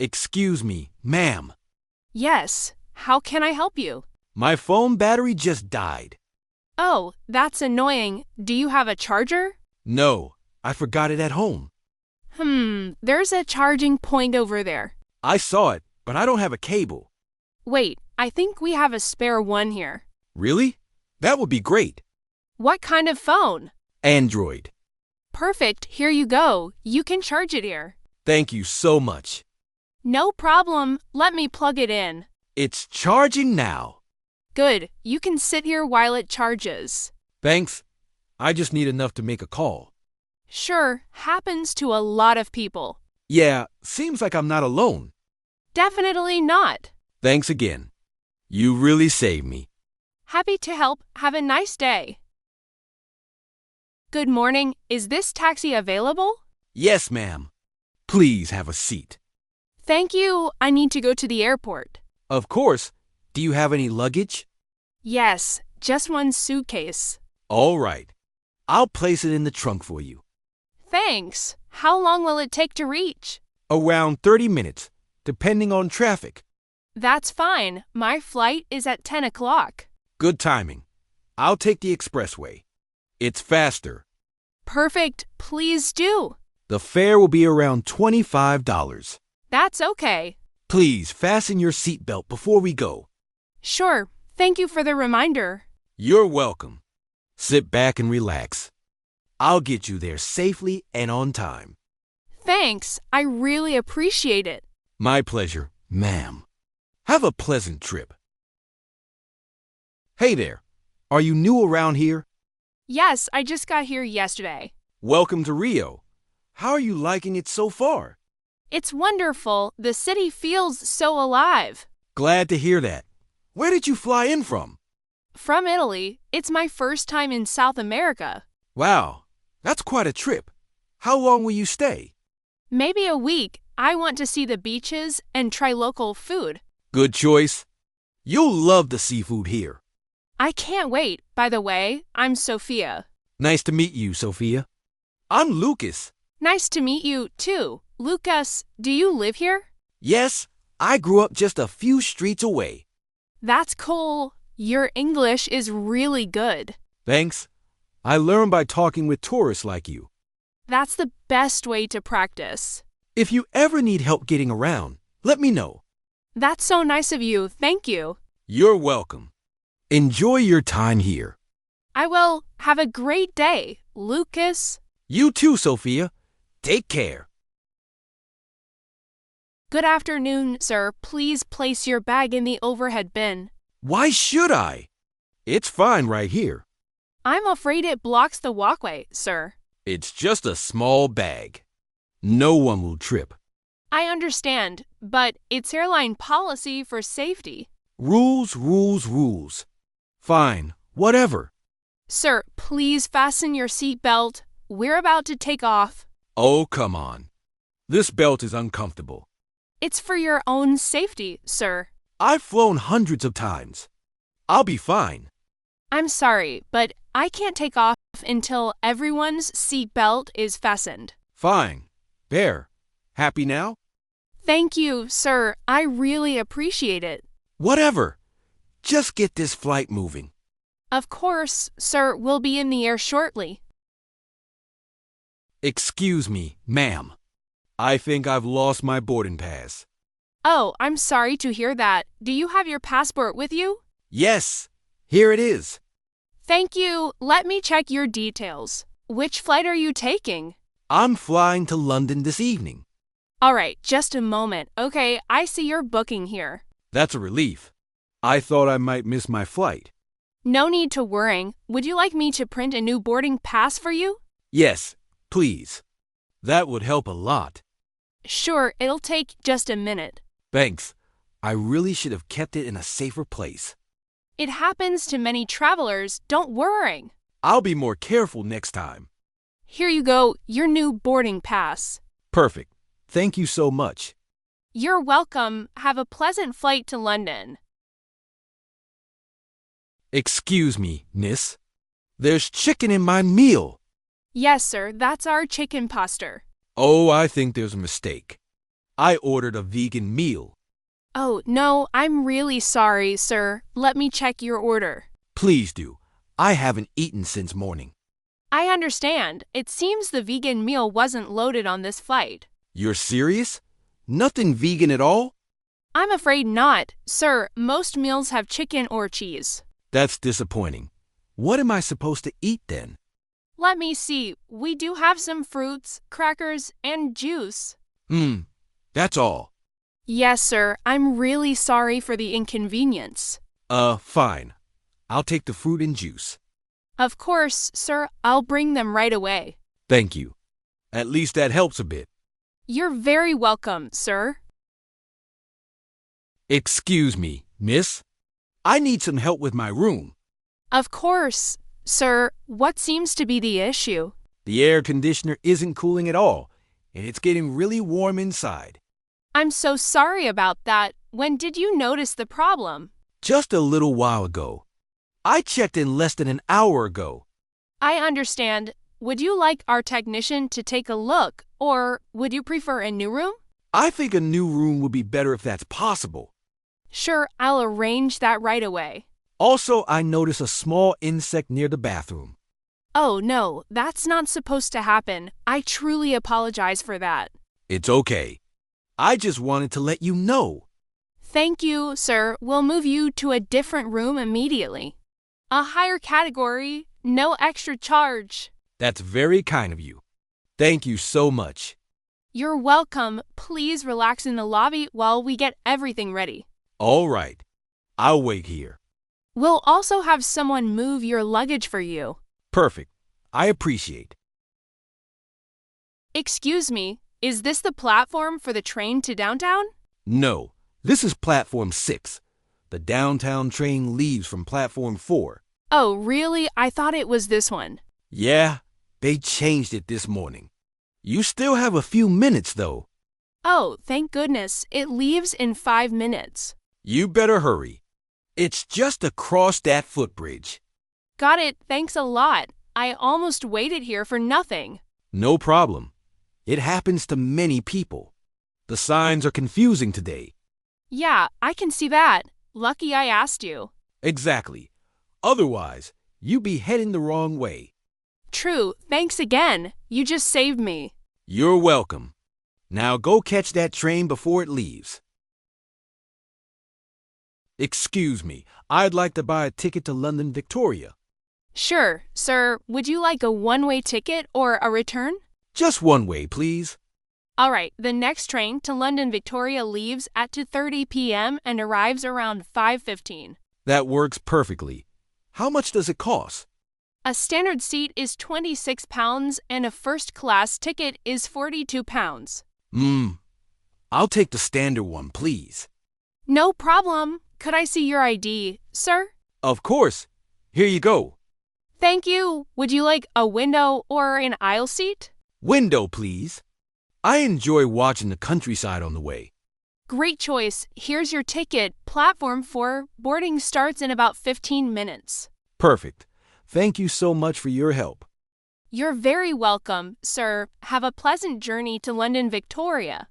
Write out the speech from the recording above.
Excuse me, ma'am. Yes, how can I help you? My phone battery just died. Oh, that's annoying. Do you have a charger? No, I forgot it at home. There's a charging point over there. I saw it, but I don't have a cable. Wait, I think we have a spare one here. Really? That would be great. What kind of phone? Android. Perfect, here you go. You can charge it here. Thank you so much. No problem. Let me plug it in. It's charging now. Good, you can sit here while it charges. Thanks. I just need enough to make a call. Sure, happens to a lot of people. Yeah, seems like I'm not alone. Definitely not. Thanks again. You really saved me. Happy to help. Have a nice day. Good morning. Is this taxi available? Yes, ma'am. Please have a seat. Thank you. I need to go to the airport. Of course. Do you have any luggage? Yes, just one suitcase. All right. I'll place it in the trunk for you. Thanks. How long will it take to reach? Around 30 minutes, depending on traffic. That's fine. My flight is at 10 o'clock. Good timing. I'll take the expressway. It's faster. Perfect. Please do. The fare will be around $25. That's okay. Please fasten your seatbelt before we go. Sure. Thank you for the reminder. You're welcome. Sit back and relax. I'll get you there safely and on time. Thanks. I really appreciate it. My pleasure, ma'am. Have a pleasant trip. Hey there. Are you new around here? Yes, I just got here yesterday. Welcome to Rio. How are you liking it so far? It's wonderful. The city feels so alive. Glad to hear that. Where did you fly in from? From Italy. It's my first time in South America. Wow, that's quite a trip. How long will you stay? Maybe a week. I want to see the beaches and try local food. Good choice. You'll love the seafood here. I can't wait. By the way, I'm Sophia. Nice to meet you, Sophia. I'm Lucas. Nice to meet you, too. Lucas, do you live here? Yes, I grew up just a few streets away. That's cool. Your English is really good. Thanks. I learn by talking with tourists like you. That's the best way to practice. If you ever need help getting around, let me know. That's so nice of you. Thank you. You're welcome. Enjoy your time here. I will. Have a great day, Lucas. You too, Sophia. Take care. Good afternoon, sir. Please place your bag in the overhead bin. Why should I? It's fine right here. I'm afraid it blocks the walkway, sir. It's just a small bag. No one will trip. I understand, but it's airline policy for safety. Rules, rules, rules. Fine, whatever. Sir, please fasten your seatbelt. We're about to take off. Oh, come on. This belt is uncomfortable. It's for your own safety, sir. I've flown hundreds of times. I'll be fine. I'm sorry, but I can't take off until everyone's seatbelt is fastened. Fine. There. Happy now? Thank you, sir. I really appreciate it. Whatever. Just get this flight moving. Of course, sir. We'll be in the air shortly. Excuse me, ma'am. I think I've lost my boarding pass. Oh, I'm sorry to hear that. Do you have your passport with you? Yes. Here it is. Thank you. Let me check your details. Which flight are you taking? I'm flying to London this evening. All right, just a moment. Okay, I see your booking here. That's a relief. I thought I might miss my flight. No need to worry. Would you like me to print a new boarding pass for you? Yes, please. That would help a lot. Sure, it'll take just a minute. Thanks. I really should have kept it in a safer place. It happens to many travelers. Don't worry. I'll be more careful next time. Here you go, your new boarding pass. Perfect. Thank you so much. You're welcome. Have a pleasant flight to London. Excuse me, miss. There's chicken in my meal. Yes, sir, that's our chicken pasta. Oh, I think there's a mistake. I ordered a vegan meal. Oh, no, I'm really sorry, sir. Let me check your order. Please do. I haven't eaten since morning. I understand. It seems the vegan meal wasn't loaded on this flight. You're serious? Nothing vegan at all? I'm afraid not. Sir, most meals have chicken or cheese. That's disappointing. What am I supposed to eat then? Let me see. We do have some fruits, crackers, and juice. That's all. Yes, sir. I'm really sorry for the inconvenience. Fine. I'll take the fruit and juice. Of course, sir. I'll bring them right away. Thank you. At least that helps a bit. You're very welcome, sir. Excuse me, miss. I need some help with my room. Of course, sir. What seems to be the issue? The air conditioner isn't cooling at all, and it's getting really warm inside. I'm so sorry about that. When did you notice the problem? Just a little while ago. I checked in less than an hour ago. I understand. Would you like our technician to take a look, or would you prefer a new room? I think a new room would be better if that's possible. Sure, I'll arrange that right away. Also, I noticed a small insect near the bathroom. Oh, no, that's not supposed to happen. I truly apologize for that. It's okay. I just wanted to let you know. Thank you, sir. We'll move you to a different room immediately. A higher category, no extra charge. That's very kind of you. Thank you so much. You're welcome. Please relax in the lobby while we get everything ready. All right. I'll wait here. We'll also have someone move your luggage for you. Perfect. I appreciate. Excuse me, is this the platform for the train to downtown? No, this is platform 6. The downtown train leaves from platform 4. Oh, really? I thought it was this one. Yeah, they changed it this morning. You still have a few minutes, though. Oh, thank goodness. It leaves in 5 minutes. You better hurry. It's just across that footbridge. Got it. Thanks a lot. I almost waited here for nothing. No problem. It happens to many people. The signs are confusing today. Yeah, I can see that. Lucky I asked you. Exactly. Otherwise, you'd be heading the wrong way. True. Thanks again. You just saved me. You're welcome. Now go catch that train before it leaves. Excuse me, I'd like to buy a ticket to London Victoria. Sure, sir. Would you like a one-way ticket or a return? Just one way, please. All right, the next train to London Victoria leaves at 2:30 p.m. and arrives around 5:15. That works perfectly. How much does it cost? A standard seat is £26 and a first-class ticket is £42. I'll take the standard one, please. No problem. Could I see your ID, sir? Of course. Here you go. Thank you. Would you like a window or an aisle seat? Window, please. I enjoy watching the countryside on the way. Great choice. Here's your ticket. Platform 4. Boarding starts in about 15 minutes. Perfect. Thank you so much for your help. You're very welcome, sir. Have a pleasant journey to London Victoria.